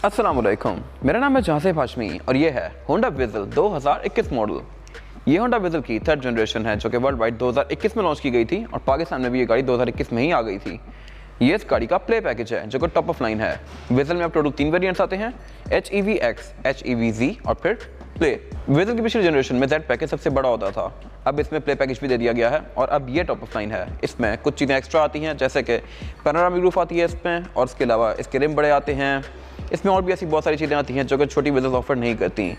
अस्सलाम वालेकुम, मेरा नाम है जहांसेब हाशमी और ये है होंडा विज़ल 2021 मॉडल। ये होंडा विज़ल की थर्ड जनरेशन है जो कि वर्ल्ड वाइड 2021 में लॉन्च की गई थी और पाकिस्तान में भी ये गाड़ी 2021 में ही आ गई थी। ये इस गाड़ी का प्ले पैकेज है जो कि टॉप ऑफ लाइन है। विज़ल में अब टोटल 3 वेरिएंट्स आते हैं, HEV-X, HEV-Z और फिर प्ले। विज़ल की पिछली जनरेशन में जेड पैकेज सबसे बड़ा होता था, अब इसमें प्ले पैकेज भी दे दिया गया है और अब ये टॉप ऑफ लाइन है। इसमें कुछ चीज़ें एक्स्ट्रा आती हैं जैसे कि पैनोरामिक रूफ आती है इसमें और इसके अलावा इसके रिम बड़े आते हैं। इसमें और भी ऐसी बहुत सारी चीज़ें आती हैं जो कि छोटी विज़ल्स ऑफर नहीं करती।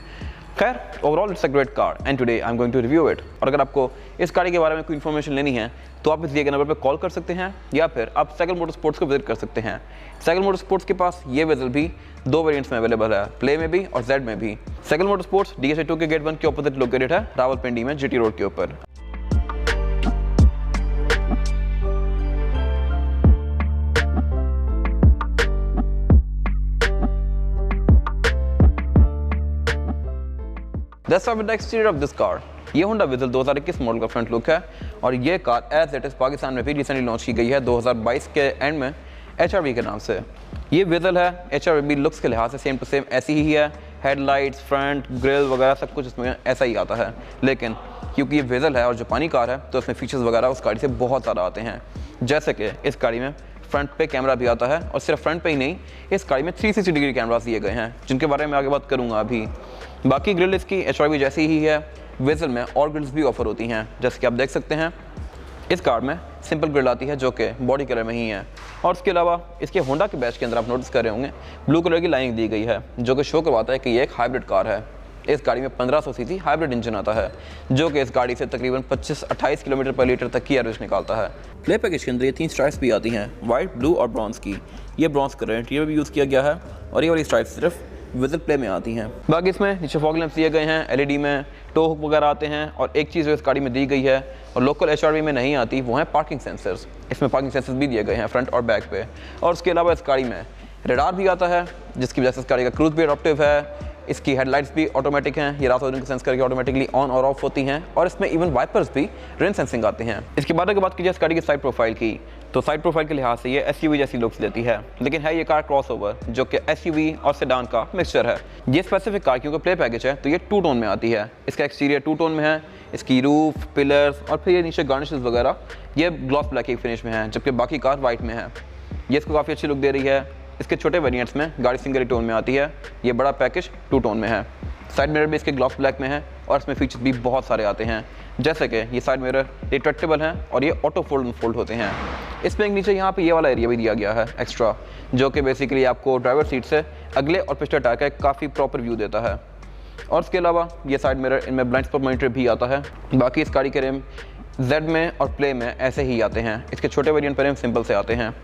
खैर, overall it's a great car and today I am going to review it. और अगर आपको इस गाड़ी के बारे में कोई इन्फॉर्मेशन लेनी है तो आप इस दिए गए नंबर पर कॉल कर सकते हैं या फिर आप साइकिल मोटरस्पोर्ट्स को विजिट कर सकते हैं। साइकिल मोटरस्पोर्ट्स के पास ये विज़ल भी 2 वेरिएंट्स में अवेलेबल है, प्ले में भी और जेड में भी। साइकिल मोटरस्पोर्ट्स DSA 2 के गेट 1 के ऑपोजिट लोकेटेड है, रावलपिंडी में GT रोड के ऊपर। Let's start with the exterior of this car. ये होंडा विज़ल 2021 मॉडल का फ्रंट लुक है और ये car as it is Pakistan में भी रिसेंटली लॉन्च की गई है 2022 के एंड में HRV के नाम से। ये विज़ल है, HRV लुक्स के लिहाज से सेम टू सेम ऐसी ही है। हेडलाइट्स, फ्रंट, ग्रिल वगैरह सब कुछ इसमें ऐसा ही आता है, लेकिन क्योंकि ये विज़ल है और जापानी कार है तो इसमें फीचर्स वगैरह उस गाड़ी से बहुत ज़्यादा आते हैं। जैसे कि इस गाड़ी में फ्रंट पे कैमरा भी आता है और सिर्फ फ्रंट पे ही नहीं, इस गाड़ी में 360 डिग्री कैमरास दिए गए हैं जिनके बारे में आगे बात करूंगा अभी। बाकी ग्रिल इसकी HRV जैसी ही है। विज़ल में और ग्रिल्स भी ऑफर होती हैं, जैसे कि आप देख सकते हैं इस कार में सिंपल ग्रिल आती है जो कि बॉडी कलर में ही है और उसके अलावा इसके होंडा के बैच के अंदर आप नोटिस कर रहे होंगे ब्लू कलर की लाइनिंग दी गई है जो कि शो करवाता है कि ये एक हाइब्रिड कार है। इस गाड़ी में 1500 सीसी हाइब्रिड इंजन आता है जो कि इस गाड़ी से तकरीबन 25-28 किलोमीटर पर लीटर तक की एवरेज निकालता है। प्ले पैकेज के अंदर ये 3 स्ट्राइप्स भी आती हैं, वाइट, ब्लू और ब्रॉन्ज की। ये ब्रॉन्ज कलर इंटीरियर भी यूज़ किया गया है और ये वाली स्ट्राइप्स सिर्फ विज़ल प्ले में आती हैं। बाकी इसमें नीचे फॉग लैंप्स दिए गए हैं, LED में टो हुक वगैरह आते हैं और एक चीज़ जो इस गाड़ी में दी गई है और लोकल HRV में नहीं आती वो है पार्किंग सेंसर्स। इसमें पार्किंग सेंसर्स भी दिए गए हैं फ्रंट और बैक पे और उसके अलावा इस गाड़ी में रडार भी आता है जिसकी वजह से इस गाड़ी का क्रूज भी अडॉप्टिव है। इसकी हेडलाइट्स भी ऑटोमेटिक हैं, ये रात और दिन को सेंस करके ऑटोमेटिकली ऑन और ऑफ होती हैं और इसमें इवन वाइपर्स भी रेन सेंसिंग आते हैं। इसके बाद अगर बात की जाए इस गाड़ी की साइड प्रोफाइल की तो साइड प्रोफाइल के लिहाज से ये SUV जैसी लुक्स देती है, लेकिन है ये कार क्रॉसओवर जो कि SUV और सेडान का मिक्सचर है। ये स्पेसिफिक कार क्योंकि प्ले पैकेज है तो ये 2 टोन में आती है। इसका एक्सटीरियर 2 टोन में है, इसकी रूफ, पिलर्स और फिर ये नीचे गार्निशेस वगैरह ये ग्लॉस ब्लैक की फिनिश में है, जबकि बाकी कार वाइट में है। ये इसको काफ़ी अच्छी लुक दे रही है। इसके छोटे वेरिएंट्स में गाड़ी सिंगल टोन में आती है, ये बड़ा पैकेज 2 टोन में है। साइड मिरर भी इसके ग्लॉस ब्लैक में है और इसमें फीचर्स भी बहुत सारे आते हैं, जैसे कि ये साइड मिरर रिट्रैक्टेबल हैं और ये ऑटो फोल्ड होते हैं। इसमें एक नीचे यहाँ पे ये वाला एरिया भी दिया गया है एक्स्ट्रा, जो कि बेसिकली आपको ड्राइवर सीट से अगले और पिछले टायर का काफ़ी प्रॉपर व्यू देता है। और इसके अलावा ये साइड मिरर इनमें ब्लाइंड स्पॉट मॉनिटर भी आता है। बाकी इस गाड़ी के रिम जेड में और प्ले में ऐसे ही आते हैं, इसके छोटे वेरिएंट पर रिम सिंपल से आते हैं।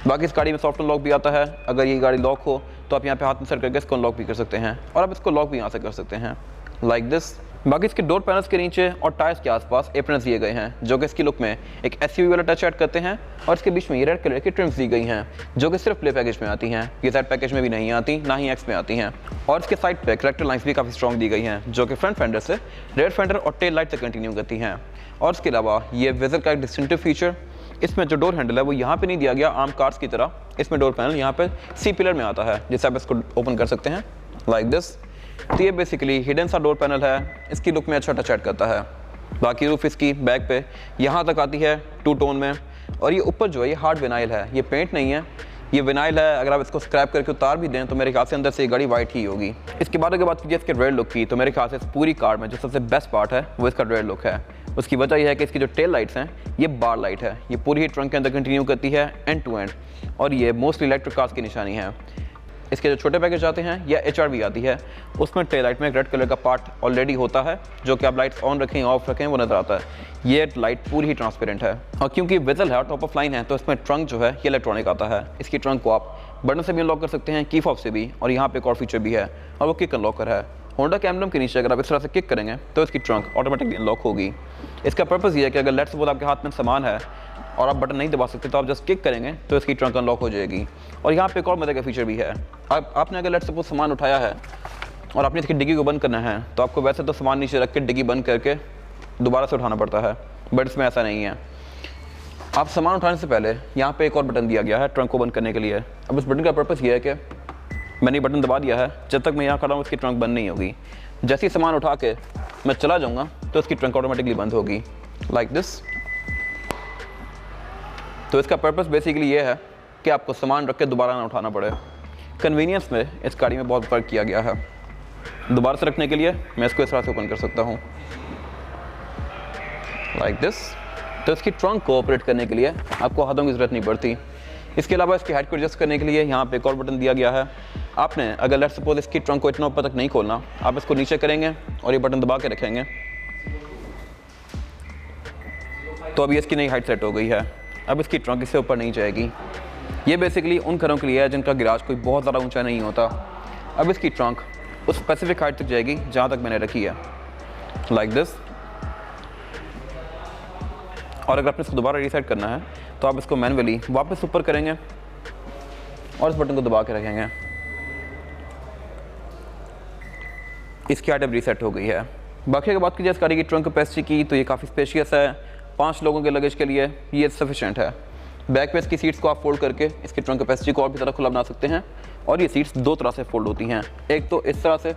बाकी इस गाड़ी में सॉफ्ट लॉक भी आता है, अगर ये गाड़ी लॉक हो तो आप यहाँ पे हाथ में सर करके इसको लॉक भी कर सकते हैं और आप इसको लॉक भी यहाँ से कर सकते हैं लाइक दिस। बाकी इसके डोर पैनल्स के नीचे और टायर्स के आसपास एप्रन्स दिए गए हैं जो कि इसकी लुक में एक SUV वाला टच ऐड करते हैं और इसके बीच में ये रेड कलर की ट्रिम्स दी गई हैं जो कि सिर्फ प्ले पैकेज में आती हैं, ये जेड पैकेज में भी नहीं आती, ना ही X में आती हैं। और इसके साइड पे करेक्टर लाइन्स भी काफ़ी स्ट्रॉन्ग दी गई हैं जो कि फ्रंट फेंडर से रेयर फेंडर और टेल लाइट से कंटिन्यू करती हैं। और इसके अलावा ये विज़ल का एक डिस्टिंक्टिव फीचर, इसमें जो डोर हैंडल है वो यहाँ पे नहीं दिया गया आम कार्स की तरह, इसमें डोर पैनल यहाँ पे C पिलर में आता है जिससे आप इसको ओपन कर सकते हैं लाइक दिस। तो ये बेसिकली हिडन सा डोर पैनल है, इसकी लुक में अच्छा टच ऐड करता है। बाकी रूफ इसकी बैक पे यहाँ तक आती है 2 टोन में और ये ऊपर जो है ये हार्ड विनाइल है, ये पेंट नहीं है, ये विनाइल है। अगर आप इसको स्क्रैप करके उतार भी दें तो मेरे ख्याल से अंदर से ये गाड़ी वाइट ही होगी। इसके बाद अगर बात कीजिए इसके रेयर लुक की तो मेरे ख्याल से इस पूरी कार में जो सबसे बेस्ट पार्ट है वो इसका रेयर लुक है। उसकी वजह यह है कि इसकी जो टेल लाइट्स हैं ये बार लाइट है, ये पूरी ही ट्रंक के अंदर कंटिन्यू करती है एंड टू एंड और ये मोस्टली इलेक्ट्रिक कार्स की निशानी है। इसके जो छोटे पैकेज आते हैं या HRV आती है उसमें टेल लाइट में एक रेड कलर का पार्ट ऑलरेडी होता है जो कि आप लाइट्स ऑन रखें ऑफ रखें वो नजर आता है। ये लाइट पूरी ही ट्रांसपेरेंट है और क्योंकि विज़ल है टॉप ऑफ लाइन है तो इसमें ट्रंक जो है ये इलेक्ट्रॉनिक आता है। इसकी ट्रंक को आप बटन से भी अनलॉक कर सकते हैं, की फॉब से भी, और यहाँ पे एक और फीचर भी है और वो किक अनलॉकर है। होंडा के एम्ब्लम के नीचे अगर आप इस तरह से किक करेंगे तो इसकी ट्रंक ऑटोमेटिकली अनलॉक होगी। इसका पर्पज़ ये है कि अगर लेट्स सपोज आपके हाथ में सामान है और आप बटन नहीं दबा सकते तो आप जस्ट किक करेंगे तो इसकी ट्रंक अनलॉक हो जाएगी। और यहाँ पे एक और मजे का फीचर भी है, आपने अगर लेट्स सपोज सामान उठाया है और आपने इसकी डिग्गी को बंद करना है तो आपको वैसे तो सामान नीचे रख के डिग्गी बंद करके दोबारा से उठाना पड़ता है, बट इसमें ऐसा नहीं है। आप सामान उठाने से पहले यहाँ पे एक और बटन दिया गया है ट्रंक को बंद करने के लिए। अब इस बटन का पर्पज़ ये है कि मैंने बटन दबा दिया है, जब तक मैं यहाँ खड़ा हूँ इसकी ट्रंक बंद नहीं होगी। जैसे ही सामान उठा के मैं चला जाऊँगा तो इसकी ट्रंक ऑटोमेटिकली बंद होगी, लाइक दिस। तो इसका पर्पस बेसिकली ये है कि आपको सामान रख के दोबारा ना उठाना पड़े। कन्वीनियंस में इस गाड़ी में बहुत फ़र्क किया गया है। दोबारा से रखने के लिए मैं इसको इस तरह से ओपन कर सकता हूँ, लाइक दिस। तो इसकी ट्रंक को ऑपरेट करने के लिए आपको हाथों की ज़रूरत नहीं पड़ती। इसके अलावा इसकी हाइट को एडजस्ट करने के लिए यहाँ पे एक और बटन दिया गया है। आपने अगर लेट्स सपोज इसकी ट्रंक को इतना ऊपर तक नहीं खोलना, आप इसको नीचे करेंगे और ये बटन दबा के रखेंगे तो अभी इसकी नई हाइट सेट हो गई है। अब इसकी ट्रंक इससे ऊपर नहीं जाएगी। ये बेसिकली उन घरों के लिए है जिनका गिराज कोई बहुत ज़्यादा ऊंचा नहीं होता। अब इसकी ट्रंक उस स्पेसिफिक हाइट तक जाएगी जहाँ तक मैंने रखी है, लाइक दिस। और अगर आपने इसको दोबारा रीसेट करना है तो आप इसको मैनुअली वापस ऊपर करेंगे और इस बटन को दबा के रखेंगे। इसकी हाइट अब रीसेट हो गई है। बाकी अगर बात की जाए इस गाड़ी की ट्रंक कैपेसिटी की तो ये काफ़ी स्पेशियस है। 5 लोगों के लगेज के लिए ये सफिशेंट है। बैक पे इसकी सीट्स को आप फोल्ड करके इसकी ट्रंक कैपेसिटी को और भी ज़्यादा खुला बना सकते हैं। और ये सीट्स 2 तरह से फोल्ड होती हैं, एक तो इस तरह से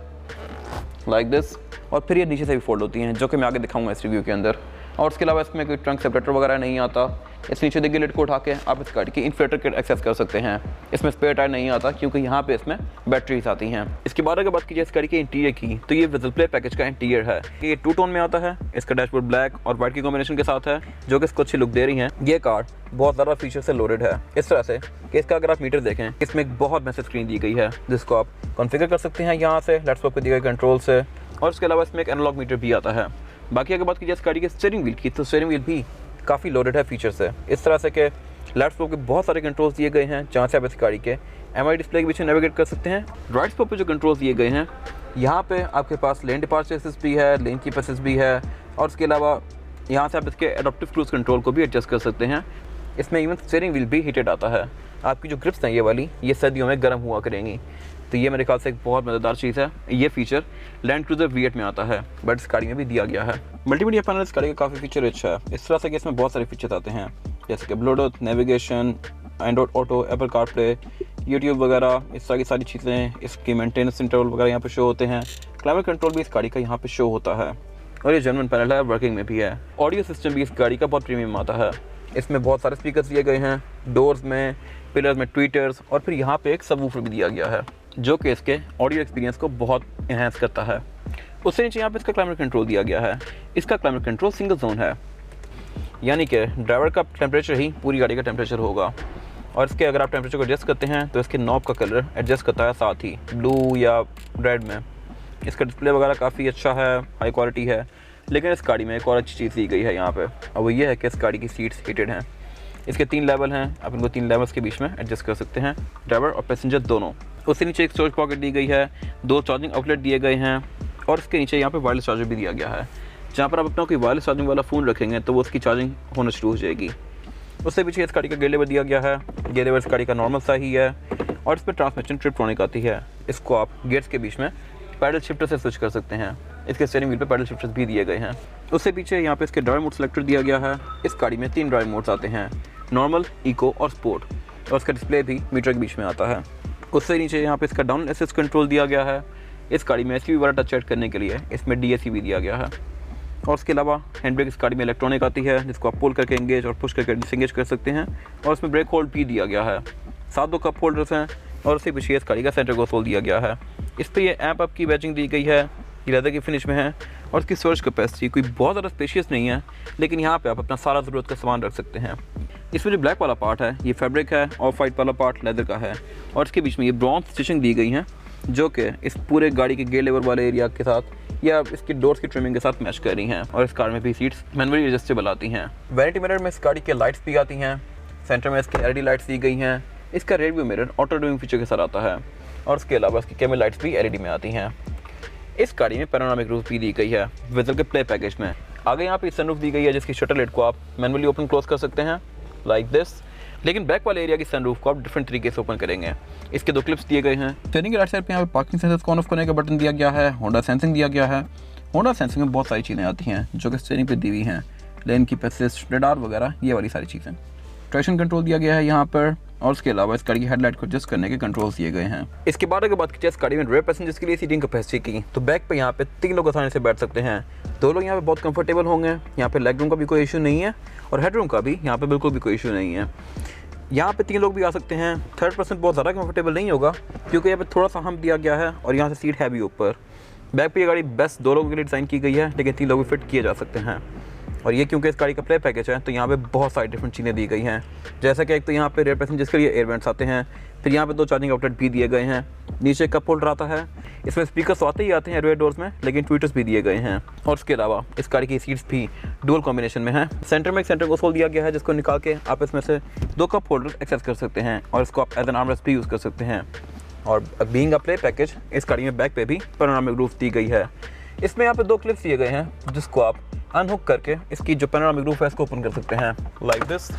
लाइक दिस, और फिर ये नीचे से भी फोल्ड होती हैं, जो कि मैं आगे दिखाऊंगा इस रिव्यू के अंदर। और उसके अलावा इसमें कोई ट्रंक सेपरेटर वगैरह नहीं आता। इस नीचे देखिए लिड को उठा के आप इस गाड़ी की इन्फ्लेटर किट एक्सेस कर सकते हैं। इसमें स्पेयर टायर नहीं आता क्योंकि यहाँ पे इसमें बैटरीज आती हैं। इसके बाद अगर बात की जाए इस गाड़ी के इंटीरियर की तो ये विजल प्ले पैकेज का इंटीरियर है। ये 2 टोन में आता है। इसका डैशबोर्ड ब्लैक और वाइट की कॉम्बिनेशन के साथ है, जो कि इसको अच्छी लुक दे रही है। ये कार बहुत ज़्यादा फीचर से लोडेड है, इस तरह से कि इसका अगर आप मीटर देखें, इसमें एक बहुत मैसेज स्क्रीन दी गई है जिसको आप कॉन्फ़िगर कर सकते हैं यहाँ से लैपटॉप पे दिए गए कंट्रोल से। और उसके अलावा इसमें एक एनालॉग मीटर भी आता है। बाकी अगर बात की जाए इस गाड़ी के स्टीयरिंग व्हील की तो स्टीयरिंग व्हील भी काफ़ी लोडेड है फीचर से, इस तरह से कि लैपटॉप के बहुत सारे कंट्रोल्स दिए गए हैं जहाँ से आप इस गाड़ी के MI डिस्प्ले के पीछे नेविगेट कर सकते हैं। राइट स्पॉट पे जो कंट्रोल्स दिए गए हैं, यहाँ पे आपके पास लेन डिपार्चर असिस्ट भी है, लेन कीप असिस्ट भी है, और उसके अलावा यहाँ से आप इसके एडॉप्टिव क्रूज कंट्रोल को भी एडजस्ट कर सकते हैं। इसमें इवन स्टीयरिंग व्हील भी हीटेड आता है। आपकी जो ग्रिप्स हैं ये वाली, ये सर्दियों में गर्म हुआ करेंगी, तो ये मेरे ख्याल से एक बहुत मज़ेदार चीज़ है। ये फीचर लैंड क्रूज़र V8 में आता है, बट इस गाड़ी में भी दिया गया है। मल्टीमीडिया पैनल इस गाड़ी का काफ़ी फीचर रिच है, इस तरह से कि इसमें बहुत सारे फीचर्स आते हैं, जैसे कि Bluetooth, navigation, Android auto, Apple CarPlay, YouTube वगैरह, इस तरह की सारी चीज़ें। इसकी मेंटेनेंस इंटरवल वगैरह यहाँ पे शो होते हैं। क्लाइमेट कंट्रोल भी इस गाड़ी का यहाँ पे शो होता है, और ये जेन्युइन पैनल है, वर्किंग में भी है। ऑडियो सिस्टम भी इस गाड़ी का बहुत प्रीमियम आता है। इसमें बहुत सारे स्पीकर्स दिए गए हैं, डोर्स में, पिलर्स में ट्वीटर्स, और फिर यहाँ पे एक सबवूफर भी दिया गया है जो कि इसके ऑडियो एक्सपीरियंस को बहुत इन्हेंस करता है। उससे नीचे यहाँ पे इसका क्लाइमेट कंट्रोल दिया गया है। इसका क्लाइमेट कंट्रोल सिंगल जोन है, यानी कि ड्राइवर का टेम्परेचर ही पूरी गाड़ी का टेम्परेचर होगा। और इसके अगर आप टेम्परेचर को एडजस्ट करते हैं तो इसके नॉब का कलर एडजस्ट करता है साथ ही ब्लू या रेड में। इसका डिस्प्ले वगैरह काफ़ी अच्छा है, हाई क्वालिटी है। लेकिन इस गाड़ी में एक और अच्छी चीज़ दी गई है यहाँ पे, और वो ये है कि इस गाड़ी की सीट्स हीटेड हैं। इसके 3 लेवल हैं, आप इनको 3 लेवल्स के बीच में एडजस्ट कर सकते हैं, ड्राइवर और पैसेंजर दोनों। उससे नीचे एक स्टोरेज पॉकेट दी गई है, 2 चार्जिंग आउटलेट दिए गए हैं, और इसके नीचे यहाँ पे वायरलेस चार्जर भी दिया गया है। जहाँ पर आप अपना कोई वायरलेस चार्जिंग वाला फ़ोन रखेंगे तो वो उसकी चार्जिंग होना शुरू हो जाएगी। उससे पीछे इस गाड़ी का गेयर लेवर दिया गया है। गेयर लेवर इस गाड़ी का नॉर्मल सा ही है, और इस पर ट्रांसमिशन ट्रिप्टॉनिक आती है। इसको आप गेयर्स के बीच में पैडल शिफ्टर से स्विच कर सकते हैं। इसके स्टीयरिंग व्हील पे पैडल शिफ्टर्स भी दिए गए हैं। उससे पीछे यहाँ पे इसके ड्राइव मोड सेलेक्टर दिया गया है। इस गाड़ी में 3 ड्राइव मोड्स आते हैं, नॉर्मल, इको और स्पोर्ट, और उसका डिस्प्ले भी मीटर के बीच में आता है। उससे नीचे यहाँ पे इसका डाउन असिस्ट कंट्रोल दिया गया है। इस गाड़ी में SUV वाला टच ऐड करने के लिए इसमें DAC भी दिया गया है। और उसके अलावा हैंड ब्रेक इस गाड़ी में इलेक्ट्रॉनिक आती है, जिसको आप पुल करके एंगेज और पुश करके डिसएंगेज कर सकते हैं। और उसमें ब्रेक होल्ड भी दिया गया है। 7 2 कप होल्डर्स हैं, और उससे पीछे इस गाड़ी का सेंटर कंसोल दिया गया है। इस पर ये ऐप आपकी बैचिंग दी गई है, ये लेदर की फिनिश में है। और इसकी स्टोरेज कैपेसिटी कोई बहुत ज़्यादा स्पेशियस नहीं है, लेकिन यहाँ पे आप अपना सारा ज़रूरत का सामान रख सकते हैं। इसमें जो ब्लैक वाला पार्ट है ये फैब्रिक है, ऑफ वाइट वाला पार्ट लेदर का है, और इसके बीच में ये ब्रॉन्ज स्टिचिंग दी गई हैं, जो कि इस पूरे गाड़ी के गेयर लेवर वाले एरिया के साथ या इसकी डोर्स की ट्रिमिंग के साथ मैच कर रही हैं। और इस कार में भी सीट्स मैनुअली एडजस्टेबल आती हैं। वैनिटी मिरर में इस गाड़ी के लाइट्स भी आती हैं। सेंटर में इसके LED लाइट्स दी गई हैं। इसका rear view mirror auto dimming feature के साथ आता है, और उसके अलावा इसकी कैमरा लाइट्स भी LED में आती हैं। इस गाड़ी में पैनोरामिक रूफ भी दी गई है विजल के प्ले पैकेज में। आगे यहाँ पे सनरूफ दी गई है, जिसकी शटर लिड को आप मैनुअली ओपन क्लोज कर सकते हैं लाइक दिस। लेकिन बैक वाले एरिया की सनरूफ को आप डिफरेंट तरीके से ओपन करेंगे। इसके 2 क्लिप्स दिए गए हैं। स्टीयरिंग के राइट साइड पे यहाँ पे पार्किंग सेंसर्स को ऑन ऑफ करने का बटन दिया गया है। होंडा सेंसिंग दिया गया है। होंडा सेंसिंग में बहुत सारी चीज़ें आती हैं जो कि स्टीयरिंग पे दी हुई हैं, लेन की असिस्ट, रडार वगैरह, ये वाली सारी चीज़ें। ट्रैक्शन कंट्रोल दिया गया है यहाँ पर, और उसके अलावा इस गाड़ी की हेडलाइट को एडजस्ट करने के कंट्रोल्स दिए गए हैं। इसके बाद अगर बात की जाए इस गाड़ी में रेयर पैसेंजर्स के लिए सीटिंग कैपेसिटी की, तो बैक पे यहाँ पे 3 लोग आसानी से बैठ सकते हैं। 2 लोग यहाँ पे बहुत कंफर्टेबल होंगे। यहाँ पे लेग रूम का भी कोई इशू नहीं है और हेड रूम का भी यहाँ पे बिल्कुल भी कोई इशू नहीं है। यहाँ पे 3 लोग भी आ सकते हैं। थर्ड पर्सन बहुत ज़्यादा कंफर्टेबल नहीं होगा क्योंकि यहाँ पे थोड़ा सा हम दिया गया है और यहाँ से सीट है भी ऊपर। बैक पे ये गाड़ी बेस्ट 2 लोगों के लिए डिज़ाइन की गई है, लेकिन 3 लोग भी फिट किए जा सकते हैं। और ये क्योंकि इस गाड़ी का प्ले पैकेज है तो यहाँ पे बहुत सारी डिफरेंट चीज़ें दी गई हैं, जैसा कि एक तो यहाँ पे रेयर पैसेंजर्स के लिए एयर वेंट्स आते हैं, फिर यहाँ पे 2 चार्जिंग आउटलेट भी दिए गए हैं, नीचे कप होल्डर आता है, इसमें स्पीकर्स आते ही आते हैं रेयर डोर्स में, लेकिन ट्विटर्स भी दिए गए हैं। और उसके अलावा इस गाड़ी की सीट्स भी डुअल कॉम्बिनेशन में है। सेंटर में एक सेंटर कंसोल दिया गया है जिसको निकाल के आप इसमें से 2 कप होल्डर एक्सेस कर सकते हैं और इसको आप एज एन आर्मरेस्ट भी यूज़ कर सकते हैं। और बीइंग अ प्ले पैकेज इस गाड़ी में बैक पे भी पैनोरामिक रूफ दी गई है। इसमें यहाँ पे 2 क्लिप्स दिए गए हैं जिसको आप अनहुक करके इसकी जो पैनोरामिक रूफ है इसको ओपन कर सकते हैं लाइक दिस।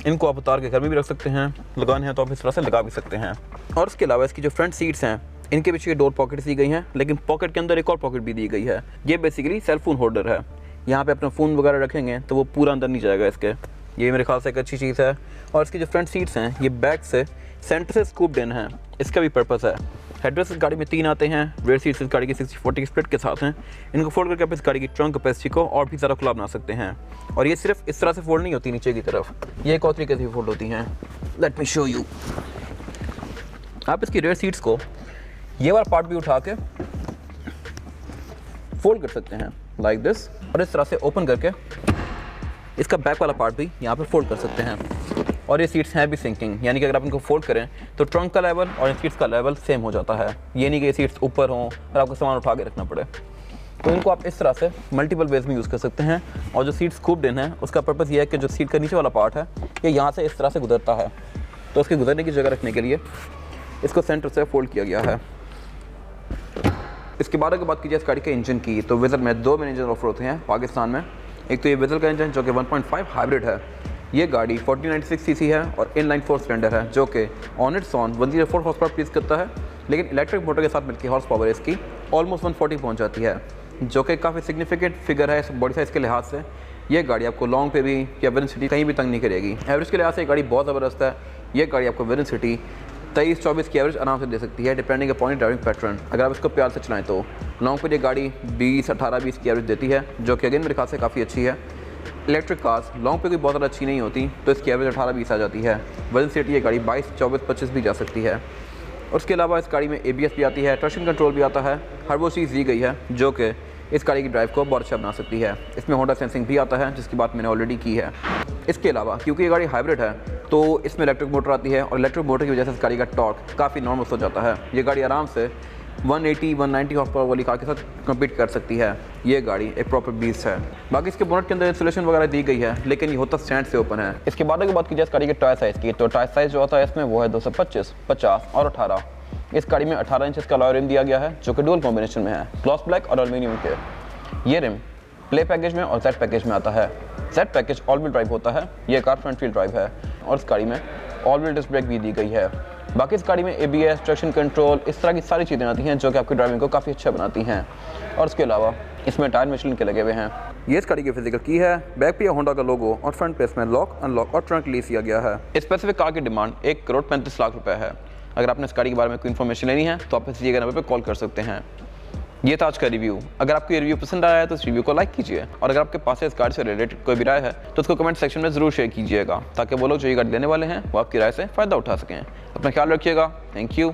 इनको आप उतार के घर में भी रख सकते हैं, लगाने हैं तो आप इस तरह से लगा भी सकते हैं। और इसके अलावा इसकी जो फ्रंट सीट्स हैं इनके पीछे डोर पॉकेट्स दी गई हैं, लेकिन पॉकेट के अंदर एक और पॉकेट भी दी गई है। ये बेसिकली सेल फोन होल्डर है। यहाँ पे अपना फ़ोन वगैरह रखेंगे तो वो पूरा अंदर नहीं जाएगा इसके। ये मेरे ख्याल से एक अच्छी चीज़ है। और इसकी जो फ्रंट सीट्स हैं ये बैक से सेंटर से स्कूप्ड इन है, इसका भी पर्पस है। हेडरेस्ट इस गाड़ी में 3 आते हैं। रेयर सीट्स इस गाड़ी की 60-40 स्प्लिट के साथ हैं। इनको फोल्ड करके आप इस गाड़ी की ट्रंक कैपेसिटी को और भी ज़्यादा खुला बना सकते हैं। और ये सिर्फ इस तरह से फोल्ड नहीं होती नीचे की तरफ, ये एक और तरीके से फोल्ड होती हैं। Let me show you. आप इसकी रेयर सीट्स को ये वाला पार्ट भी उठा के फोल्ड कर सकते हैं लाइक दिस, और इस तरह से ओपन करके इसका बैक वाला पार्ट भी यहाँ पर फोल्ड कर सकते हैं। और ये सीट्स हैं भी सिंकिंग, यानी कि अगर आप इनको फोल्ड करें तो ट्रंक का लेवल और इन सीट्स का लेवल सेम हो जाता है। ये नहीं कि ये सीट्स ऊपर हों और आपको सामान उठा के रखना पड़े। तो इनको आप इस तरह से मल्टीपल वेज में यूज़ कर सकते हैं। और जो सीट स्कूप्ड इन है उसका पर्पज़ ये है कि जो सीट का नीचे वाला पार्ट है ये यहाँ से इस तरह से गुजरता है, तो उसके गुजरने की जगह रखने के लिए इसको सेंटर से फोल्ड किया गया है। इसके बाद अगर बात की जाए इस गाड़ी के इंजन की, तो विज़ल में 2 मेन इंजन ऑफर होते हैं पाकिस्तान में। एक तो ये विज़ल का इंजन जो कि 1.5 हाइब्रिड है। ये गाड़ी 4096 सीसी है और इनलाइन 4 सिलेंडर है जो कि on it's on 104 horse power produce करता है, लेकिन इलेक्ट्रिक मोटर के साथ मिलकर हॉर्स पावर इसकी ऑलमोस्ट 140 पहुंच जाती है, जो कि काफ़ी सिग्निफिकेंट फिगर है इस बॉडी साइज़ के लिहाज से। ये गाड़ी आपको लॉन्ग पे भी या विद इन सिटी कहीं भी तंग नहीं करेगी। एवरेज के लिहाज से ये गाड़ी बहुत ज़बरदस्त है। ये गाड़ी आपको विद इन सिटी 23-24 की एवरेज आराम से दे सकती है, डिपेंडिंग अपॉन ड्राइविंग पैटर्न। अगर आप इसको प्यार से चलाएं तो लॉन्ग पर ये गाड़ी 18-20 की एवरेज देती है, जो कि अगेन मेरे ख्याल से काफ़ी अच्छी है। इलेक्ट्रिक कार्स लॉन्ग पे कोई बहुत ज़्यादा अच्छी नहीं होती, तो इसकी एवरेज 18-20 आ जाती है। विद सिटी ये गाड़ी 22-24-25 भी जा सकती है। और उसके अलावा इस गाड़ी में ABS भी आती है, ट्रैक्शन कंट्रोल भी आता है। हर वो चीज़ दी गई है जो कि इस गाड़ी की ड्राइव को बहुत अच्छा बना सकती है। इसमें होंडा सेंसिंग भी आता है जिसकी बात मैंने ऑलरेडी की है। इसके अलावा क्योंकि ये गाड़ी हाइब्रिड है तो इसमें इलेक्ट्रिक मोटर आती है, और इलेक्ट्रिक मोटर की वजह से इस गाड़ी का टॉर्क काफ़ी नॉर्मल हो जाता है। ये गाड़ी आराम से 180-190 हॉर्स पावर वाली कार के साथ कम्पीट कर सकती है। ये गाड़ी एक प्रॉपर बीस्ट है। बाकी इसके बोनट के अंदर इंसुलेशन वगैरह दी गई है, लेकिन ये होता स्टैंड से ओपन है। इसके बाद अगर बात की जाए इस गाड़ी के टायर साइज़ की, तो टायर साइज़ जो होता है इसमें वो है 225, 50 और 18। इस गाड़ी में 18 इंच का अलॉय रिम दिया गया है जो कि डुअल कॉम्बिनेशन में है, ग्लॉस ब्लैक और एल्यूमिनियम के। ये रिम प्ले पैकेज में और जेड पैकेज में आता है। Z package all wheel drive होता है, ये कार फ्रंट व्हील ड्राइव है, और इस गाड़ी में ऑल व्हील डिस्क ब्रेक भी दी गई है। बाकी इस गाड़ी में ABS, ट्रैक्शन कंट्रोल, इस तरह की सारी चीज़ें आती हैं जो कि आपकी ड्राइविंग को काफ़ी अच्छा बनाती हैं। और उसके अलावा इसमें टायर मिशेलिन के लगे हुए हैं। ये इस गाड़ी की फिजिकल की है। बैक पे होंडा का लोगो और फ्रंट पे इसमें लॉक, अनलॉक और ट्रंक रिलीज किया गया है। इस स्पेसिफिक कार की डिमांड 1,35,00,000 रुपये है। अगर आपने इस गाड़ी के बारे में कोई इन्फॉर्मेशन लेनी है तो आप इस दिए गए नंबर पर कॉल कर सकते हैं। ये था आज का रिव्यू। अगर आपको ये रिव्यू पसंद आया है तो इस रिव्यू को लाइक कीजिए, और अगर आपके पास इस गाड़ी से रिलेटेड कोई भी राय है तो उसको कमेंट सेक्शन में ज़रूर शेयर कीजिएगा, ताकि वो लोग जो ये गाड़ी लेने वाले हैं वो आपकी राय से फ़ायदा उठा सकें। अपना ख्याल रखिएगा। Thank you.